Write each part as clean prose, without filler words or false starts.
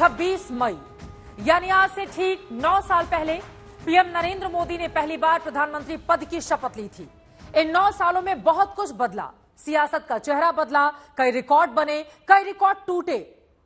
26 मई यानी आज से ठीक 9 साल पहले पीएम नरेंद्र मोदी ने पहली बार प्रधानमंत्री पद की शपथ ली थी। इन 9 सालों में बहुत कुछ बदला, सियासत का चेहरा बदला, कई रिकॉर्ड बने, कई रिकॉर्ड टूटे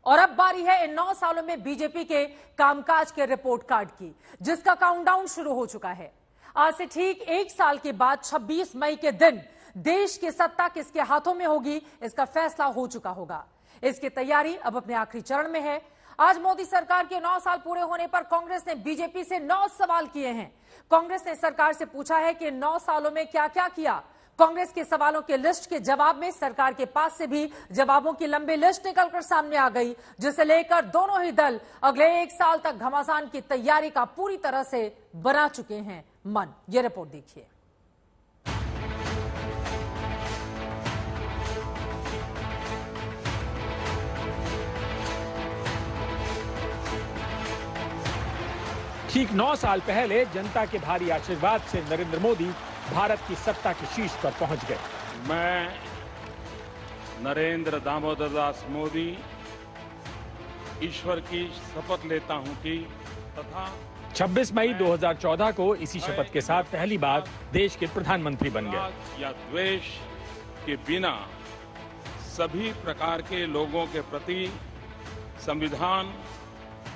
और अब बारी है इन 9 सालों में बीजेपी के कामकाज के रिपोर्ट कार्ड की, जिसका काउंटडाउन शुरू हो चुका है। आज से ठीक 1 साल के बाद 26 मई के दिन देश की सत्ता किसके हाथों में होगी, इसका फैसला हो चुका होगा। इसकी तैयारी अब अपने आखिरी चरण में है। आज मोदी सरकार के 9 साल पूरे होने पर कांग्रेस ने बीजेपी से 9 सवाल किए हैं। कांग्रेस ने सरकार से पूछा है कि 9 सालों में क्या क्या किया। कांग्रेस के सवालों के लिस्ट के जवाब में सरकार के पास से भी जवाबों की लंबी लिस्ट निकलकर सामने आ गई, जिसे लेकर दोनों ही दल अगले 1 साल तक घमासान की तैयारी का पूरी तरह से बना चुके हैं मन। ये रिपोर्ट देखिए। ठीक 9 साल पहले जनता के भारी आशीर्वाद से नरेंद्र मोदी भारत की सत्ता के शीर्ष पर पहुंच गए। मैं नरेंद्र दामोदर दास मोदी ईश्वर की शपथ लेता हूं कि तथा 26 मई 2014 को इसी शपथ के साथ पहली बार देश के प्रधानमंत्री बन गए। या द्वेष के बिना सभी प्रकार के लोगों के प्रति संविधान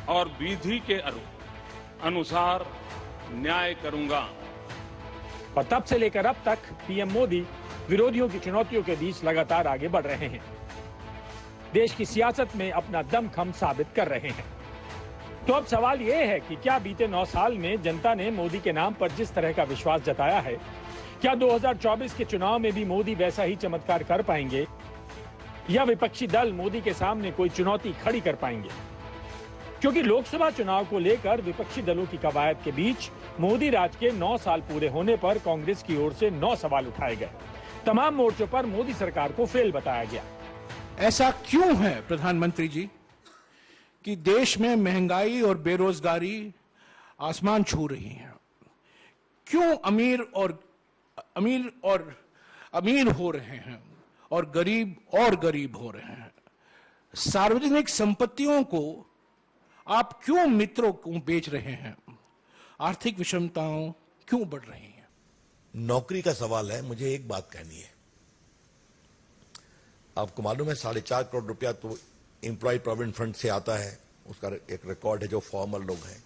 और विधि के अनुसार न्याय करूंगा। और तब से लेकर अब तक पीएम मोदी विरोधियों की चुनौतियों के बीच लगातार आगे बढ़ रहे हैं, देश की सियासत में अपना दमखम साबित कर रहे हैं। तो अब सवाल यह है कि क्या बीते 9 साल में जनता ने मोदी के नाम पर जिस तरह का विश्वास जताया है, क्या 2024 के चुनाव में भी मोदी वैसा ही चमत्कार कर पाएंगे या विपक्षी दल मोदी के सामने कोई चुनौती खड़ी कर पाएंगे? क्योंकि लोकसभा चुनाव को लेकर विपक्षी दलों की कवायद के बीच मोदी राज के 9 साल पूरे होने पर कांग्रेस की ओर से 9 सवाल उठाए गए। तमाम मोर्चों पर मोदी सरकार को फेल बताया गया। ऐसा क्यों है प्रधानमंत्री जी कि देश में महंगाई और बेरोजगारी आसमान छू रही है? क्यों अमीर हो रहे हैं और गरीब हो रहे हैं? सार्वजनिक संपत्तियों को आप क्यों मित्रों को बेच रहे हैं? आर्थिक विषमताओं क्यों बढ़ रही हैं? नौकरी का सवाल है। मुझे एक बात कहनी है, आपको मालूम है 4.5 करोड़ रुपया तो एम्प्लॉय प्रोविडेंट फंड से आता है, उसका एक रिकॉर्ड है जो फॉर्मल लोग हैं।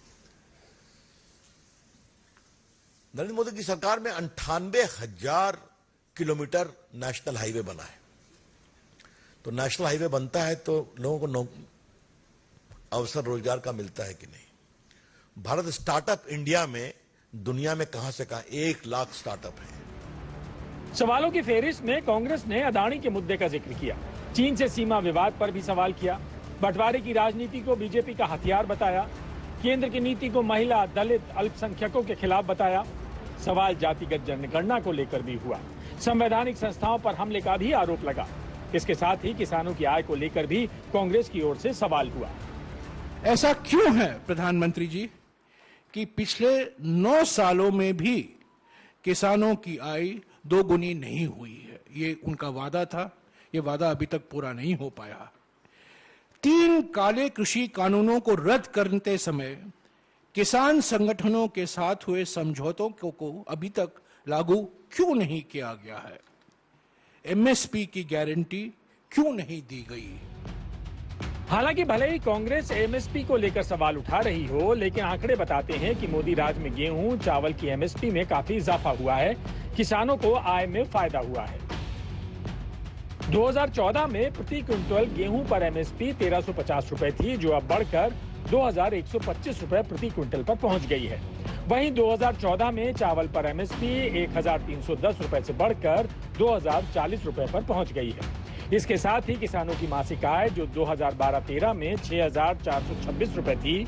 नरेंद्र मोदी की सरकार में 98,000 किलोमीटर नेशनल हाईवे बना है। तो नेशनल हाईवे बनता है तो लोगों को अवसर रोजगार का मिलता है कि नहीं? भारत स्टार्टअप इंडिया में दुनिया में कहां से कहां 1 लाख स्टार्टअप है। सवालों की फेहरिस्त में कांग्रेस ने अदानी के मुद्दे का जिक्र किया, चीन से सीमा विवाद पर भी सवाल किया, बंटवारे की राजनीति को बीजेपी का हथियार बताया, केंद्र की नीति को महिला, दलित, अल्पसंख्यकों के खिलाफ बताया। सवाल जातिगत जनगणना को लेकर भी हुआ, संवैधानिक संस्थाओं पर हमले का भी आरोप लगा। इसके साथ ही किसानों की आय को लेकर भी कांग्रेस की ओर से सवाल हुआ। ऐसा क्यों है प्रधानमंत्री जी कि पिछले 9 सालों में भी किसानों की आय 2 गुनी नहीं हुई है? ये उनका वादा था, ये वादा अभी तक पूरा नहीं हो पाया। 3 काले कृषि कानूनों को रद्द करते समय किसान संगठनों के साथ हुए समझौतों को अभी तक लागू क्यों नहीं किया गया है? एमएसपी की गारंटी क्यों नहीं दी गई? हालांकि भले ही कांग्रेस एमएसपी को लेकर सवाल उठा रही हो, लेकिन आंकड़े बताते हैं कि मोदी राज में गेहूं, चावल की एमएसपी में काफी इजाफा हुआ है, किसानों को आय में फायदा हुआ है। 2014 में प्रति क्विंटल गेहूं पर एमएसपी 1350 रुपए थी, जो अब बढ़कर 2125 रुपए प्रति क्विंटल पर पहुंच गई है। वहीं 2014 में चावल पर एमएसपी 1310 रुपए से बढ़कर 2040 रुपए पर पहुंच गई है। इसके साथ ही किसानों की मासिक आय जो 2012-13 में 6,426 रुपए थी,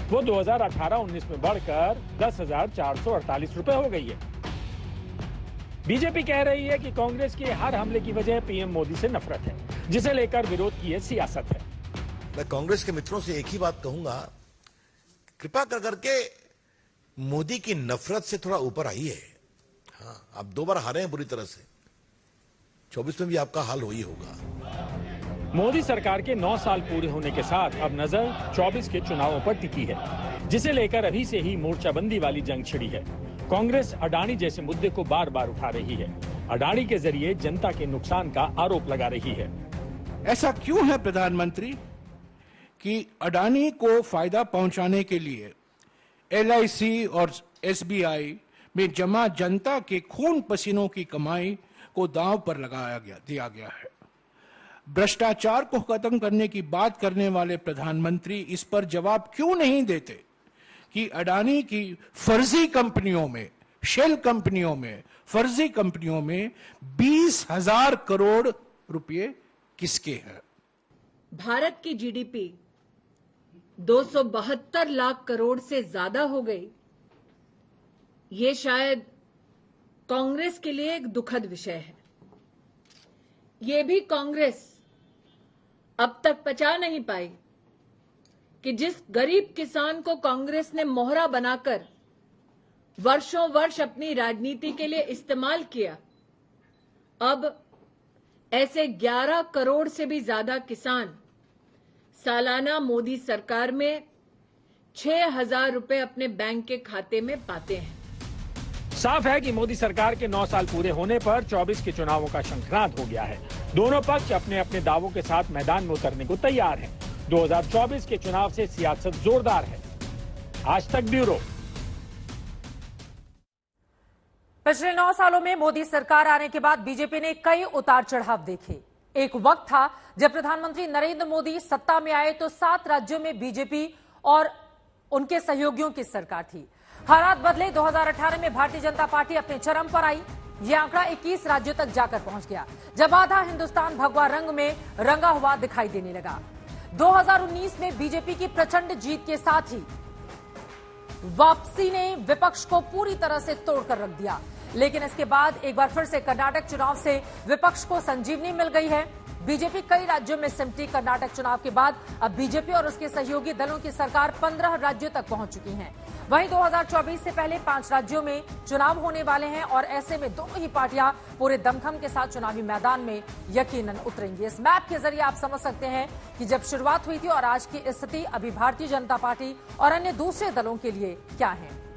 वो 2018-19 में बढ़कर 10,448 रुपए हो गई है। बीजेपी कह रही है कि कांग्रेस के हर हमले की वजह पीएम मोदी से नफरत है, जिसे लेकर विरोध की ये सियासत है। मैं कांग्रेस के मित्रों से एक ही बात कहूंगा, कृपा कर करके मोदी की नफरत से थोड़ा ऊपर आइए। हाँ, आप 2 बार हारे हैं बुरी तरह से, 24 में भी आपका हाल वही होगा। मोदी सरकार के 9 साल पूरे होने के साथ अब नजर 24 के चुनावों पर टिकी है, जिसे लेकर अभी से ही मोर्चाबंदी वाली जंग छिड़ी है। कांग्रेस अडानी जैसे मुद्दे को बार बार उठा रही है। अडानी के जरिए जनता के नुकसान का आरोप लगा रही है। ऐसा क्यों है प्रधानमंत्री कि अडानी को फायदा पहुंचाने के लिए LIC और SBI में जमा जनता के खून पसीनों की कमाई को दांव पर दिया गया है। भ्रष्टाचार को खत्म करने की बात करने वाले प्रधानमंत्री इस पर जवाब क्यों नहीं देते कि अडानी की फर्जी कंपनियों में, शेल कंपनियों में, फर्जी कंपनियों में 20,000 करोड़ रुपए किसके हैं? भारत की GDP 272 लाख करोड़ से ज्यादा हो गई। ये शायद कांग्रेस के लिए एक दुखद विषय है। ये भी कांग्रेस अब तक पचा नहीं पाई कि जिस गरीब किसान को कांग्रेस ने मोहरा बनाकर वर्षों वर्ष अपनी राजनीति के लिए इस्तेमाल किया, अब ऐसे 11 करोड़ से भी ज्यादा किसान सालाना मोदी सरकार में 6,000 रुपए अपने बैंक के खाते में पाते हैं। साफ है कि मोदी सरकार के 9 साल पूरे होने पर 24 के चुनावों का शंखनाद हो गया है। दोनों पक्ष अपने अपने दावों के साथ मैदान में उतरने को तैयार हैं। 2024 के चुनाव से सियासत जोरदार है। आज तक ब्यूरो। पिछले 9 सालों में मोदी सरकार आने के बाद बीजेपी ने कई उतार चढ़ाव देखे। एक वक्त था जब प्रधानमंत्री नरेंद्र मोदी सत्ता में आए तो 7 राज्यों में बीजेपी और उनके सहयोगियों की सरकार थी। हालात बदले। 2018 में भारतीय जनता पार्टी अपने चरम पर आई। यह आंकड़ा 21 राज्यों तक जाकर पहुंच गया, जब आधा हिंदुस्तान भगवा रंग में रंगा हुआ दिखाई देने लगा। 2019 में बीजेपी की प्रचंड जीत के साथ ही वापसी ने विपक्ष को पूरी तरह से तोड़कर रख दिया। लेकिन इसके बाद एक बार फिर से कर्नाटक चुनाव से विपक्ष को संजीवनी मिल गई है। बीजेपी कई राज्यों में सिमटी। कर्नाटक चुनाव के बाद अब बीजेपी और उसके सहयोगी दलों की सरकार 15 राज्यों तक पहुंच चुकी है। वहीं 2024 से पहले 5 राज्यों में चुनाव होने वाले हैं और ऐसे में दोनों ही पार्टियां पूरे दमखम के साथ चुनावी मैदान में यकीनन उतरेंगी। इस मैप के जरिए आप समझ सकते हैं कि जब शुरुआत हुई थी और आज की स्थिति अभी भारतीय जनता पार्टी और अन्य दूसरे दलों के लिए क्या है।